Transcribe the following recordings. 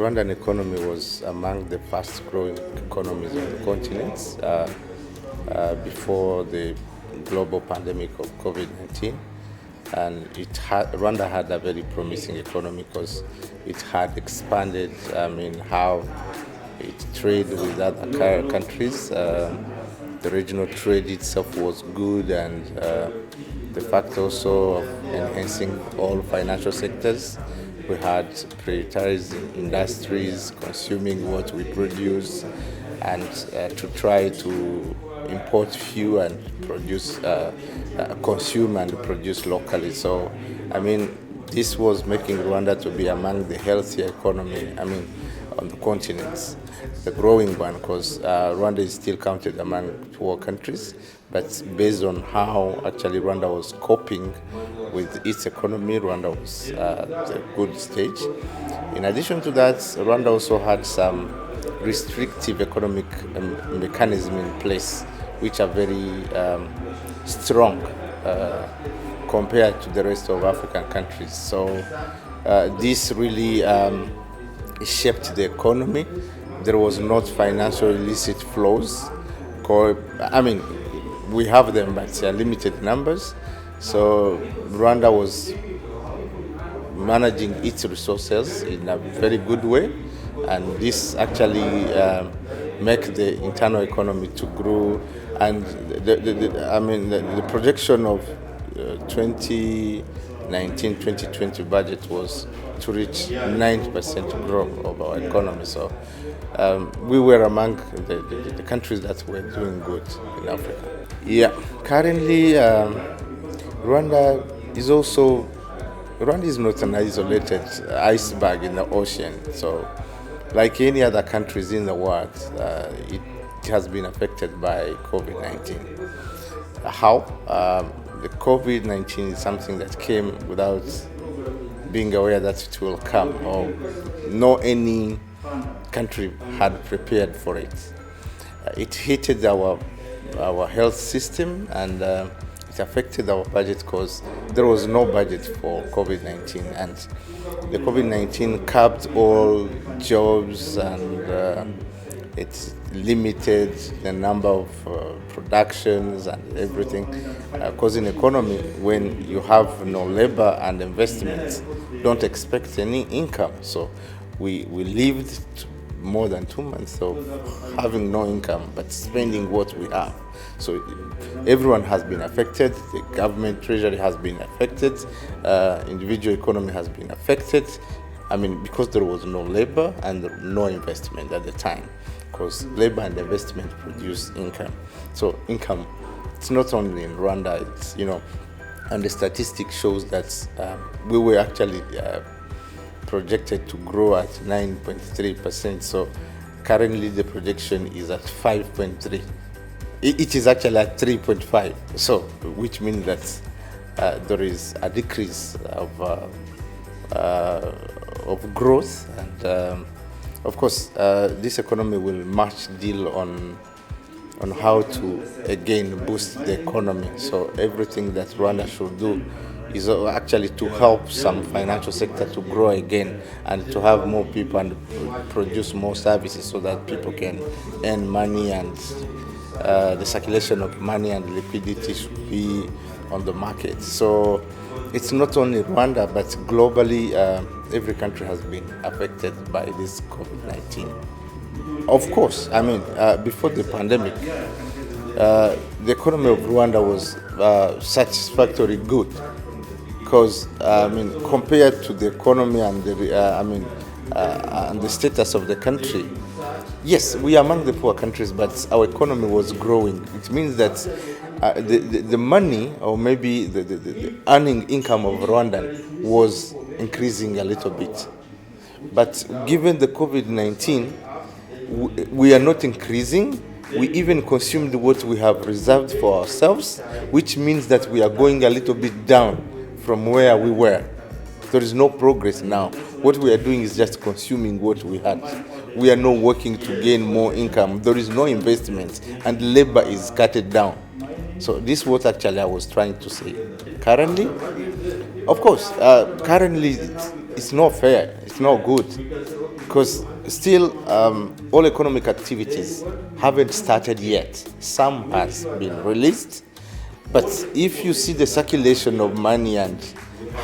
Rwandan economy was among the fast-growing economies on the continent before the global pandemic of Covid-19. And Rwanda had a very promising economy because it had expanded, how it traded with other countries. The regional trade itself was good, and the fact also of enhancing all financial sectors. We had prioritized industries, consuming what we produce, and to try to import few and produce, consume and produce locally. So, this was making Rwanda to be among the healthier economy, on the continent, the growing one, because Rwanda is still counted among poor countries, but based on how actually Rwanda was coping with its economy, Rwanda was at a good stage. In addition to that, Rwanda also had some restrictive economic mechanism in place, which are very strong compared to the rest of African countries. So this really shaped the economy. There was not financial illicit flows. We have them, but they are limited numbers. So Rwanda was managing its resources in a very good way, and this actually make the internal economy to grow. And the projection of 2019-2020 budget was to reach 9% growth of our economy. So we were among the countries that were doing good in Africa. Yeah, currently Rwanda is not an isolated iceberg in the ocean. So like any other countries in the world, it has been affected by COVID-19. How? The COVID-19 is something that came without being aware that it will come, or no any country had prepared for it. It hit our health system, and it affected our budget because there was no budget for COVID-19, and the COVID-19 capped all jobs, and it limited the number of productions and everything. Because in economy, when you have no labor and investments, don't expect any income. So we lived more than 2 months of having no income but spending what we have. So everyone has been affected. The government treasury has been affected. Individual economy has been affected. Because there was no labor and no investment at the time. Because labor and investment produce income. So income, it's not only in Rwanda. It's and the statistic shows that we were actually projected to grow at 9.3%. So currently the projection is at 5.3. It is actually at 3.5. So which means that there is a decrease of growth, and of course this economy will much deal on how to again boost the economy. So everything that Rwanda should do is actually to help some financial sector to grow again, and to have more people and produce more services so that people can earn money, and the circulation of money and liquidity should be on the market. So it's not only Rwanda, but globally every country has been affected by this COVID-19. Of course, before the pandemic, the economy of Rwanda was satisfactorily good, because compared to the economy and the status of the country, yes, we are among the poor countries, but our economy was growing. It means that the money, or maybe the earning income of Rwandan was increasing a little bit. But given the COVID-19, we are not increasing. We even consumed what we have reserved for ourselves, which means that we are going a little bit down from where we were. There is no progress now. What we are doing is just consuming what we had. We are not working to gain more income. There is no investment, and labor is cut down. So this is what actually I was trying to say. Currently, of course, it's not fair, it's not good, because still all economic activities haven't started yet. Some has been released, but if you see the circulation of money and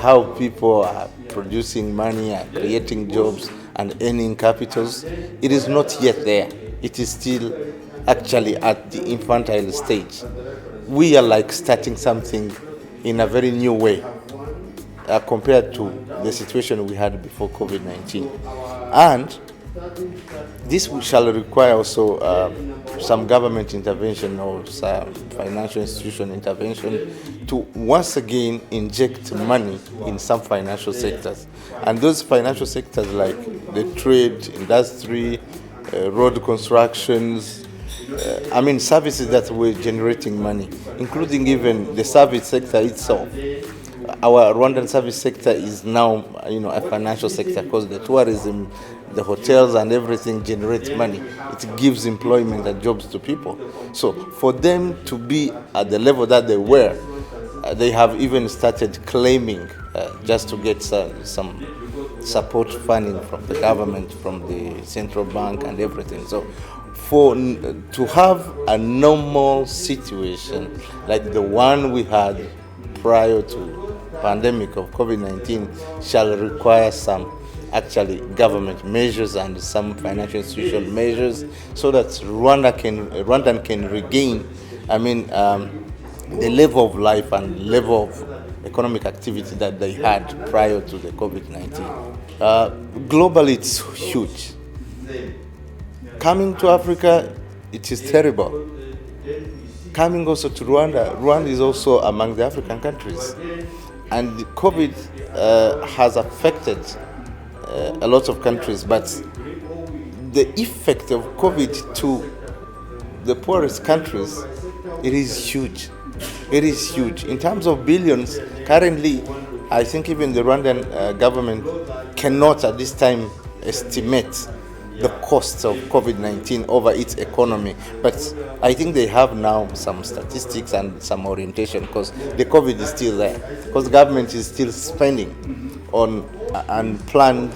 how people are producing money and creating jobs and earning capitals, it is not yet there. It is still actually at the infantile stage. We are like starting something in a very new way compared to the situation we had before COVID-19. And this shall require also some government intervention or some financial institution intervention to once again inject money in some financial sectors. And those financial sectors like the trade, industry, road constructions, services that were generating money, including even the service sector itself. Our Rwandan service sector is now, a financial sector because the tourism, the hotels and everything generates money. It gives employment and jobs to people. So for them to be at the level that they were, they have even started claiming just to get some support funding from the government, from the central bank and everything. So to have a normal situation like the one we had prior to pandemic of COVID-19 shall require some actually government measures and some financial institution measures so that Rwanda can regain the level of life and level of economic activity that they had prior to the COVID-19. Globally, it's huge. Coming to Africa, it is terrible. Coming also to Rwanda is also among the African countries. And COVID has affected a lot of countries, but the effect of COVID to the poorest countries, it is huge. It is huge. In terms of billions, currently, I think even the Rwandan government cannot at this time estimate the costs of COVID-19 over its economy. But I think they have now some statistics and some orientation because the COVID is still there. Because the government is still spending on unplanned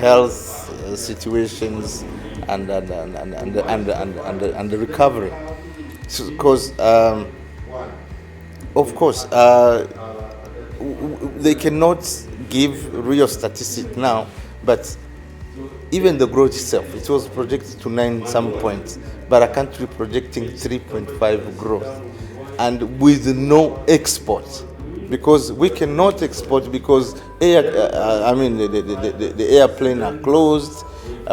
health situations and the recovery. Because, of course, they cannot give real statistics now, but even the growth itself, it was projected to 9 some points, but a country projecting 3.5 growth, and with no export, because we cannot export because the airplane are closed,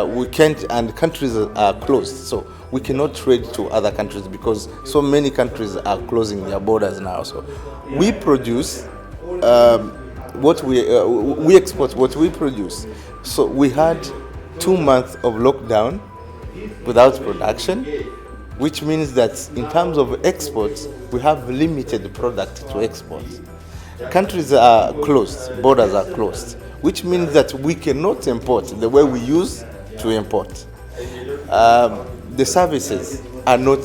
we can't, and countries are closed, so we cannot trade to other countries because so many countries are closing their borders now. So we produce what we export what we produce. So we had 2 months of lockdown without production, which means that in terms of exports, we have limited product to export. Countries are closed, borders are closed, which means that we cannot import the way we used to import. The services are not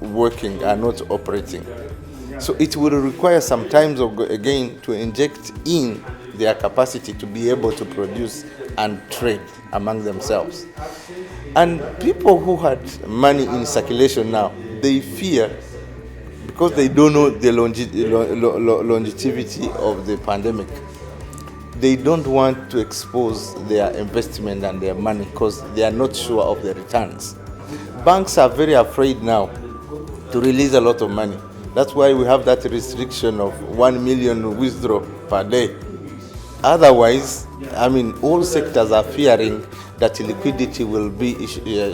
working, are not operating. So it will require some time again to inject in their capacity to be able to produce and trade among themselves. And people who had money in circulation now, they fear, because they don't know the longevity of the pandemic, they don't want to expose their investment and their money because they are not sure of the returns. Banks are very afraid now to release a lot of money. That's why we have that restriction of 1 million withdraw per day. Otherwise, all sectors are fearing that liquidity will be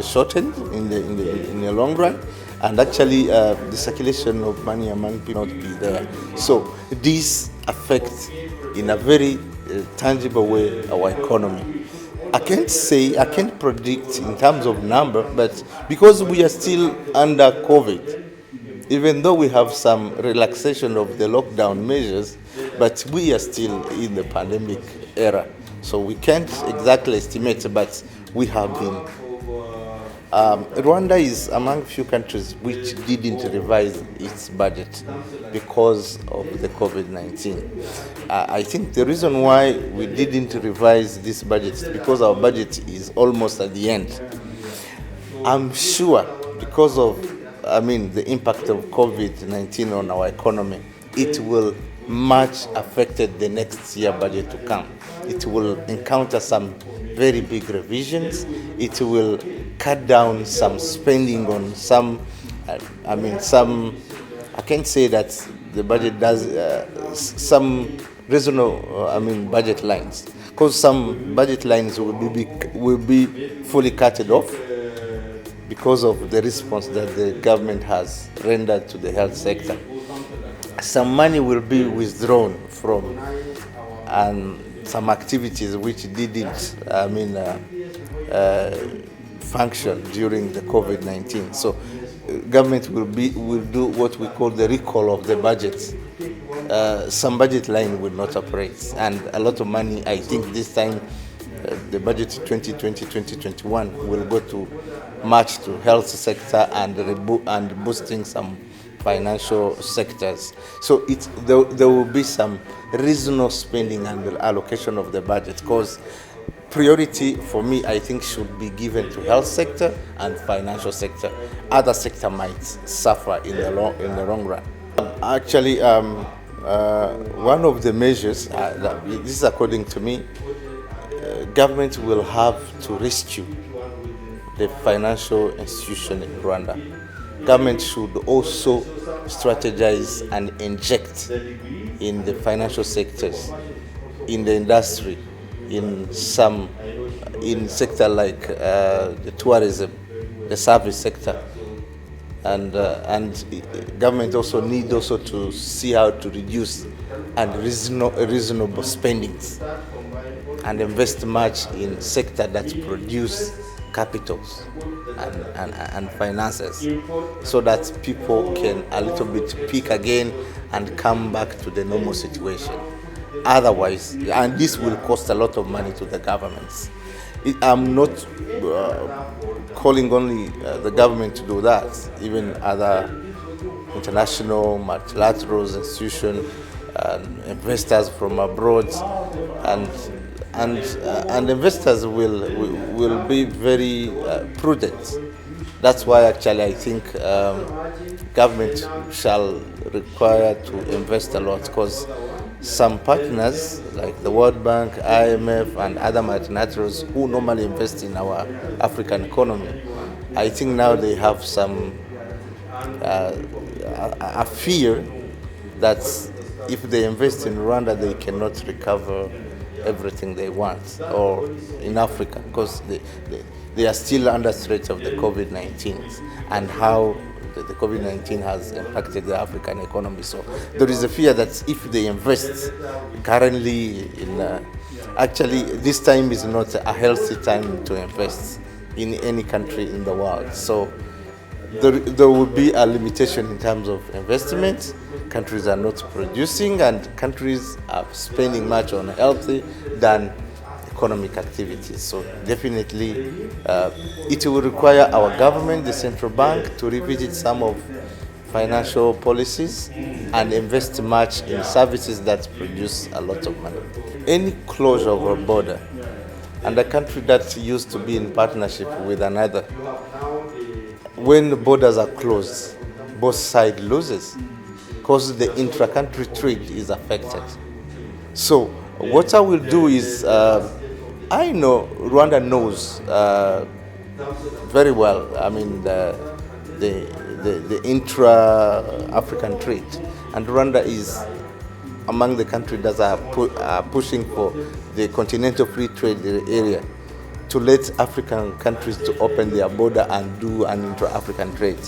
shortened in the long run, and actually the circulation of money among people not be there. So this affects in a very tangible way our economy. I can't predict in terms of number, but because we are still under COVID, even though we have some relaxation of the lockdown measures, but we are still in the pandemic era. So we can't exactly estimate, but we have been Rwanda is among few countries which didn't revise its budget because of the COVID-19. I think the reason why we didn't revise this budget is because our budget is almost at the end. I'm sure because of, the impact of COVID-19 on our economy, it will much affected the next year budget to come. It will encounter some very big revisions. It will cut down some spending on some, I can say that the budget does some reasonable, budget lines. Because some budget lines will be fully cut off because of the response that the government has rendered to the health sector. Some money will be withdrawn from some activities which didn't, function during the COVID-19. So, government will do what we call the recall of the budget. Some budget line will not operate, and a lot of money. I think this time, the budget 2020-2021 will go to much to health sector and boosting some financial sectors. So there will be some reasonable spending and allocation of the budget, because priority for me, I think, should be given to health sector and financial sector. Other sector might suffer in the long run. Actually, one of the measures, this is according to me, government will have to rescue the financial institution in Rwanda. Government should also strategize and inject in the financial sectors, in the industry, in sector like the tourism, the service sector, and government also need to see how to reduce and reasonable spendings and invest much in sector that produce capitals and finances, so that people can a little bit peak again and come back to the normal situation. Otherwise, and this will cost a lot of money to the governments. I'm not calling only the government to do that. Even other international multilateral institutions, investors from abroad, and investors will be very prudent. That's why actually I think government shall require to invest a lot, because some partners like the World Bank, IMF, and other multilaterals who normally invest in our African economy, I think now they have some a fear that if they invest in Rwanda, they cannot recover everything they want, or in Africa, because they are still under threat of the COVID-19 and how the COVID-19 has impacted the African economy. So there is a fear that if they invest currently actually this time is not a healthy time to invest in any country in the world. So there will be a limitation in terms of investment. Countries are not producing, and countries are spending much on healthy than economic activities. So definitely it will require our government, the central bank, to revisit some of financial policies and invest much in services that produce a lot of money. Any closure of a border and a country that used to be in partnership with another, when the borders are closed, both sides loses, because the intra-country trade is affected. So what I will do is, I know Rwanda knows very well, the intra-African trade, and Rwanda is among the countries that are pushing for the continental free trade area, to let African countries to open their border and do an intra-African trade.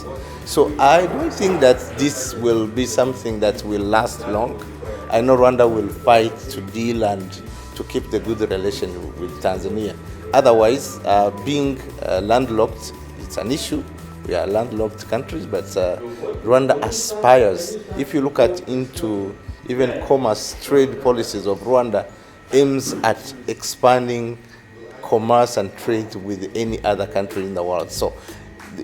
So I don't think that this will be something that will last long. I know Rwanda will fight to deal and to keep the good relation with Tanzania. Otherwise, being landlocked, it's an issue. We are landlocked countries, but Rwanda aspires. If you look into even commerce, trade policies of Rwanda aims at expanding commerce and trade with any other country in the world. So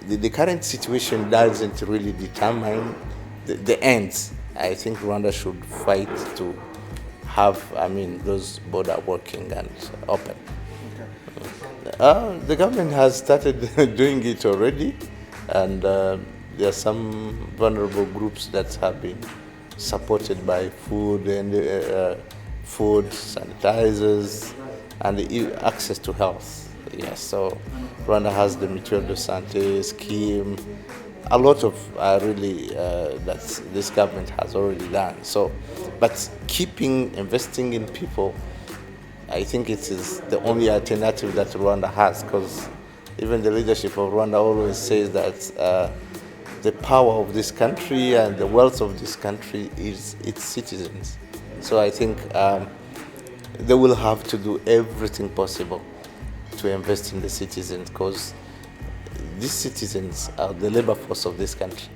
the current situation doesn't really determine the ends. I think Rwanda should fight to have, those borders working and open. The government has started doing it already, and there are some vulnerable groups that have been supported by food and food, sanitizers, and access to health. Yes, so Rwanda has the Mutuelle de Santé scheme. A lot of really that this government has already done. So, but investing in people, I think it is the only alternative that Rwanda has, because even the leadership of Rwanda always says that the power of this country and the wealth of this country is its citizens. So I think they will have to do everything possible to invest in the citizens, because these citizens are the labor force of this country.